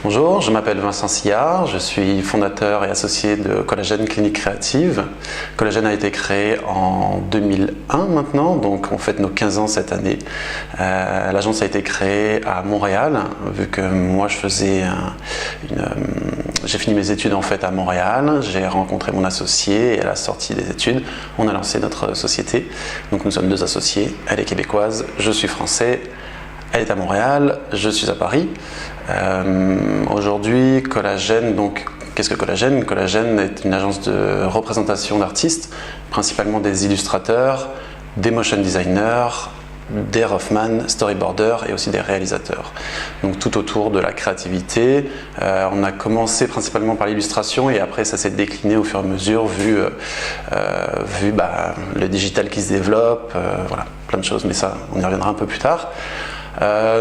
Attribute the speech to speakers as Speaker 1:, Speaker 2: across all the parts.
Speaker 1: Bonjour, je m'appelle Vincent Sillard, je suis fondateur et associé de Collagène Clinique Créative. Collagène a été créé en 2001 maintenant, donc on fête nos 15 ans cette année. L'agence a été créée à Montréal, vu que moi j'ai fini mes études en fait à Montréal, j'ai rencontré mon associé et à la sortie des études, on a lancé notre société. Donc nous sommes deux associés, elle est québécoise, je suis français. Elle est à Montréal, je suis à Paris. Aujourd'hui, Collagène, donc qu'est-ce que Collagène? Collagène est une agence de représentation d'artistes, principalement des illustrateurs, des motion designers, des roughman, storyboarders et aussi des réalisateurs. Donc tout autour de la créativité. On a commencé principalement par l'illustration et après ça s'est décliné au fur et à mesure vu le digital qui se développe, voilà, plein de choses, mais ça on y reviendra un peu plus tard.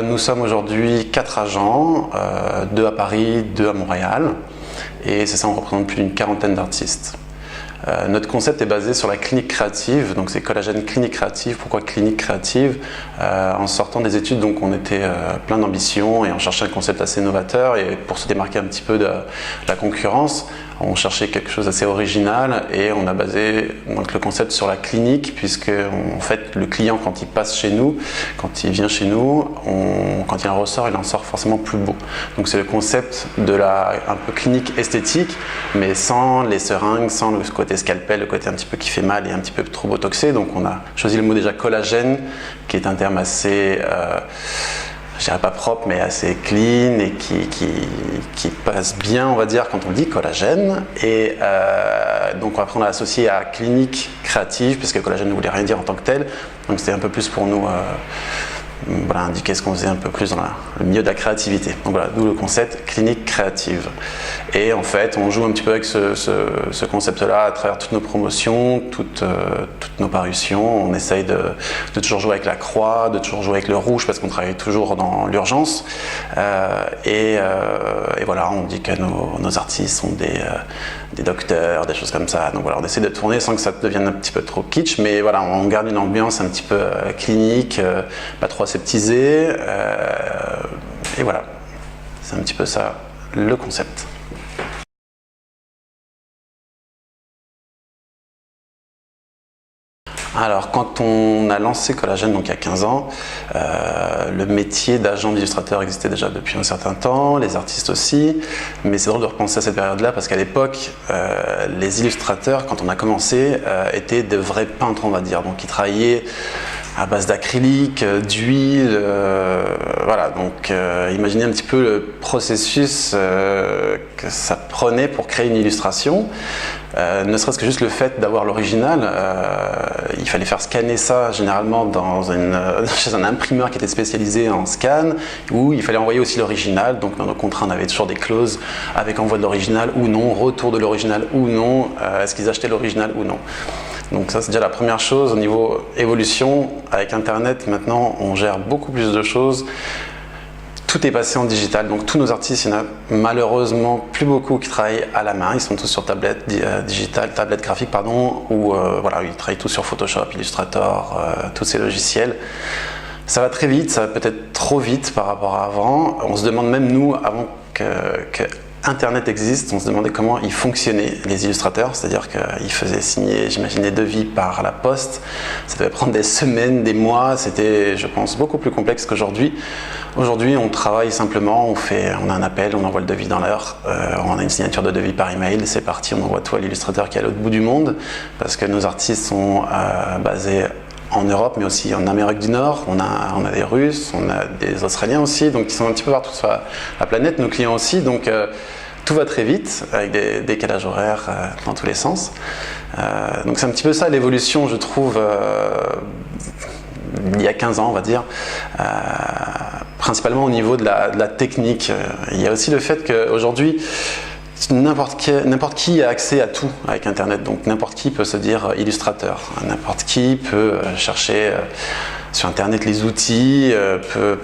Speaker 1: Nous sommes aujourd'hui 4 agents, 2 à Paris, 2 à Montréal, et c'est ça, on représente plus d'une quarantaine d'artistes. Notre concept est basé sur la clinique créative, donc c'est Collagène Clinique Créative. Pourquoi clinique créative? En sortant des études, donc on était plein d'ambition et on cherchait un concept assez novateur, et pour se démarquer un petit peu de la concurrence, on cherchait quelque chose d'assez original et on a basé donc le concept sur la clinique, puisque en fait le client, quand il passe chez nous, quand il vient chez nous, quand il en ressort, il en sort forcément plus beau. Donc c'est le concept de un peu clinique esthétique, mais sans les seringues, sans le côté scalpel, le côté un petit peu qui fait mal et un petit peu trop botoxé. Donc on a choisi le mot déjà collagène, qui est un terme assez je dirais pas propre, mais assez clean et qui passe bien, on va dire, quand on dit collagène. Et donc après on l'a associé à clinique créative, puisque collagène ne voulait rien dire en tant que tel. Donc c'était un peu plus pour nous indiquer ce qu'on faisait un peu plus dans le milieu de la créativité. Donc voilà, d'où le concept clinique créative. Et en fait, on joue un petit peu avec ce concept-là à travers toutes nos promotions, toutes nos parutions. On essaye de toujours jouer avec la croix, de toujours jouer avec le rouge, parce qu'on travaille toujours dans l'urgence. Et voilà, on dit que nos artistes sont des docteurs, des choses comme ça. Donc voilà, on essaie de tourner sans que ça devienne un petit peu trop kitsch, mais voilà, on garde une ambiance un petit peu clinique, pas trop aseptisée. Et voilà, c'est un petit peu ça le concept. Alors, quand on a lancé Collagène, donc il y a 15 ans, le métier d'agent d'illustrateur existait déjà depuis un certain temps, les artistes aussi, mais c'est drôle de repenser à cette période-là parce qu'à l'époque, les illustrateurs, quand on a commencé, étaient de vrais peintres, on va dire. Donc ils travaillaient à base d'acrylique, d'huile, voilà, donc imaginez un petit peu le processus que ça prenait pour créer une illustration. Ne serait-ce que juste le fait d'avoir l'original, il fallait faire scanner ça généralement chez un imprimeur qui était spécialisé en scan, où il fallait envoyer aussi l'original. Donc dans nos contrats on avait toujours des clauses avec envoi de l'original ou non, retour de l'original ou non, est-ce qu'ils achetaient l'original ou non. Donc ça c'est déjà la première chose. Au niveau évolution, avec internet maintenant on gère beaucoup plus de choses. Tout est passé en digital, donc tous nos artistes, il y en a malheureusement plus beaucoup qui travaillent à la main, ils sont tous sur tablette digitale, tablette graphique pardon, ou voilà, ils travaillent tous sur Photoshop, Illustrator, tous ces logiciels. Ça va très vite, ça va peut-être trop vite par rapport à avant. On se demande même nous, avant que Internet existe, on se demandait comment ils fonctionnaient les illustrateurs, c'est-à-dire qu'ils faisaient signer, j'imagine, des devis par la poste. Ça devait prendre des semaines, des mois, c'était, je pense, beaucoup plus complexe qu'aujourd'hui. Aujourd'hui, on travaille simplement, on a un appel, on envoie le devis dans l'heure, on a une signature de devis par email, c'est parti, on envoie tout à l'illustrateur qui est à l'autre bout du monde, parce que nos artistes sont basés en Europe, mais aussi en Amérique du Nord. On a des Russes, on a des Australiens aussi, donc ils sont un petit peu partout sur la planète, nos clients aussi, donc tout va très vite, avec des décalages horaires dans tous les sens. Donc c'est un petit peu ça l'évolution, je trouve, il y a 15 ans, on va dire, principalement au niveau de la technique. Il y a aussi le fait qu'aujourd'hui, n'importe qui a accès à tout avec Internet, donc n'importe qui peut se dire illustrateur, n'importe qui peut chercher sur Internet les outils, peut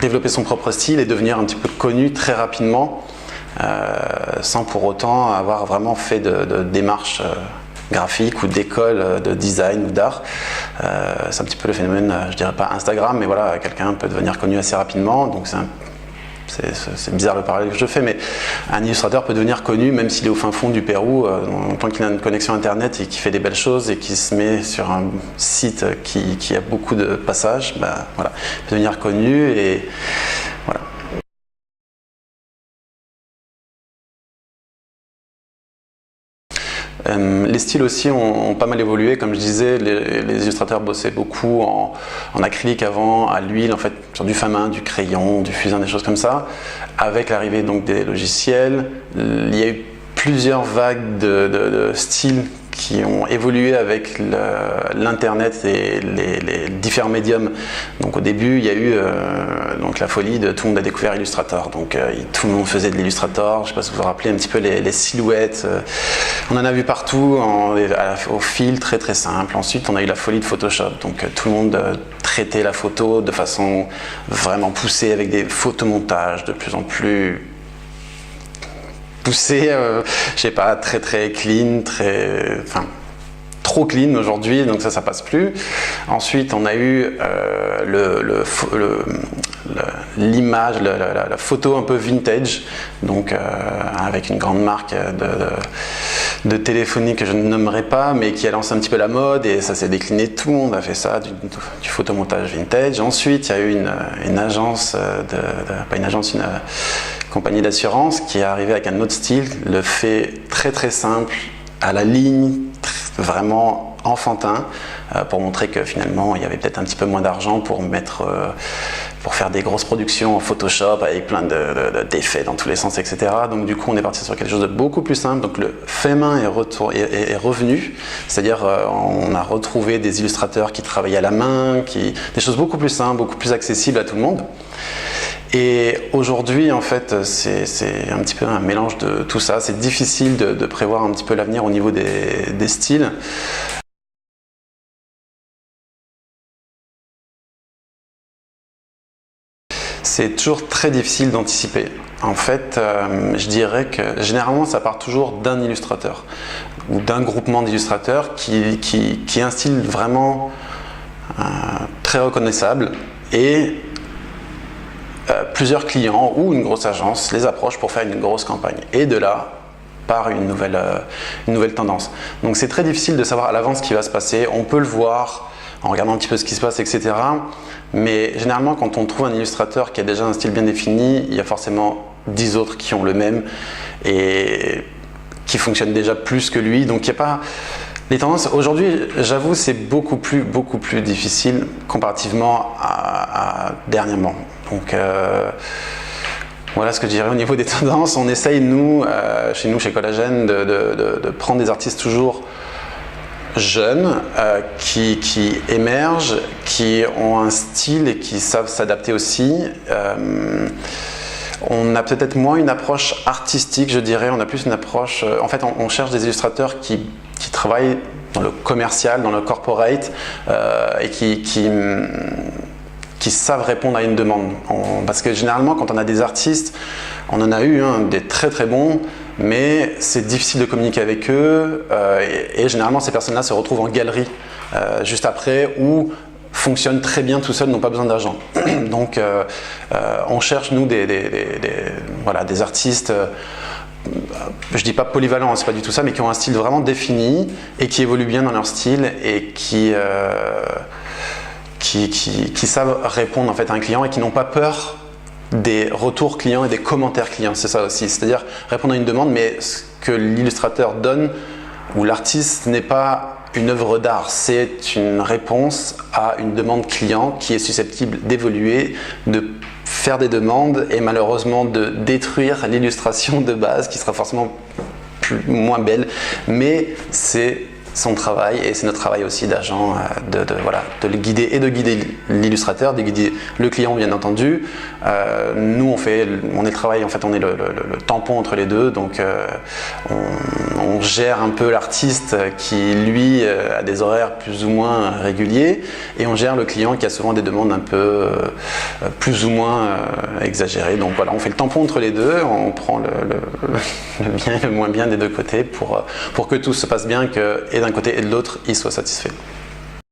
Speaker 1: développer son propre style et devenir un petit peu connu très rapidement, sans pour autant avoir vraiment fait de démarche graphique ou d'école de design ou d'art. C'est un petit peu le phénomène, je dirais pas Instagram, mais voilà, quelqu'un peut devenir connu assez rapidement, donc c'est c'est bizarre le parallèle que je fais, mais un illustrateur peut devenir connu même s'il est au fin fond du Pérou, tant qu'il a une connexion internet et qu'il fait des belles choses et qu'il se met sur un site qui a beaucoup de passages, voilà, il peut devenir connu et voilà. Les styles aussi ont pas mal évolué, comme je disais, les illustrateurs bossaient beaucoup en acrylique avant, à l'huile, en fait, sur du fin main, du crayon, du fusain, des choses comme ça. Avec l'arrivée donc des logiciels, il y a eu plusieurs vagues de styles qui ont évolué avec l'internet et les différents médiums. Donc au début, il y a eu donc la folie de tout le monde a découvert Illustrator. Donc tout le monde faisait de l'Illustrator. Je ne sais pas si vous vous rappelez un petit peu les silhouettes. On en a vu partout au fil, très très simple. Ensuite, on a eu la folie de Photoshop. Donc tout le monde traitait la photo de façon vraiment poussée avec des photomontages de plus en plus poussé, je sais pas, très très clean, trop clean aujourd'hui, donc ça passe plus. Ensuite, on a eu l'image, la photo un peu vintage, donc avec une grande marque de téléphonie que je ne nommerai pas, mais qui a lancé un petit peu la mode et ça s'est décliné. Tout le monde a fait ça, du photomontage vintage. Ensuite, il y a eu une agence, pas une agence, une compagnie d'assurance qui est arrivée avec un autre style, le fait très très simple, à la ligne, vraiment enfantin, pour montrer que finalement il y avait peut-être un petit peu moins d'argent pour faire des grosses productions en Photoshop avec plein d'effets dans tous les sens, etc. Donc du coup on est parti sur quelque chose de beaucoup plus simple. Donc le fait main est revenu, c'est-à-dire on a retrouvé des illustrateurs qui travaillaient à la main, des choses beaucoup plus simples, beaucoup plus accessibles à tout le monde. Et aujourd'hui, en fait, c'est un petit peu un mélange de tout ça. C'est difficile de prévoir un petit peu l'avenir au niveau des styles. C'est toujours très difficile d'anticiper. En fait, je dirais que généralement, ça part toujours d'un illustrateur ou d'un groupement d'illustrateurs qui est un style vraiment très reconnaissable et plusieurs clients ou une grosse agence les approchent pour faire une grosse campagne. Et de là part une nouvelle tendance. Donc c'est très difficile de savoir à l'avance ce qui va se passer. On peut le voir en regardant un petit peu ce qui se passe, etc. Mais généralement, quand on trouve un illustrateur qui a déjà un style bien défini, il y a forcément 10 autres qui ont le même et qui fonctionnent déjà plus que lui. Donc il n'y a pas... Les tendances, aujourd'hui, j'avoue, c'est beaucoup plus difficile comparativement à dernièrement. Donc voilà ce que je dirais au niveau des tendances. On essaye, chez Collagène, de prendre des artistes toujours jeunes, qui émergent, qui ont un style et qui savent s'adapter aussi. On a peut-être moins une approche artistique, je dirais. On a plus une approche... en fait, on cherche des illustrateurs qui travaillent dans le commercial, dans le corporate et qui savent répondre à une demande. Parce que généralement, quand on a des artistes, on en a eu des très très bons, mais c'est difficile de communiquer avec eux et généralement, ces personnes-là se retrouvent en galerie juste après ou fonctionnent très bien tout seuls, n'ont pas besoin d'argent. Donc, on cherche, nous, des artistes, je dis pas polyvalents, c'est pas du tout ça, mais qui ont un style vraiment défini et qui évoluent bien dans leur style et qui savent répondre en fait à un client et qui n'ont pas peur des retours clients et des commentaires clients. C'est ça aussi, c'est-à-dire répondre à une demande, mais ce que l'illustrateur donne ou l'artiste n'est pas une œuvre d'art, c'est une réponse à une demande client qui est susceptible d'évoluer, de faire des demandes et malheureusement de détruire l'illustration de base qui sera forcément moins belle, mais c'est son travail et c'est notre travail aussi d'agent de le guider et de guider l'illustrateur, de guider le client bien entendu. Nous on est le travail, en fait on est le tampon entre les deux, donc on gère un peu l'artiste qui lui a des horaires plus ou moins réguliers et on gère le client qui a souvent des demandes un peu plus ou moins exagérées. Donc voilà, on fait le tampon entre les deux, on prend le bien et le moins bien des deux côtés pour que tout se passe bien, que et d'un côté et de l'autre, ils soient satisfaits.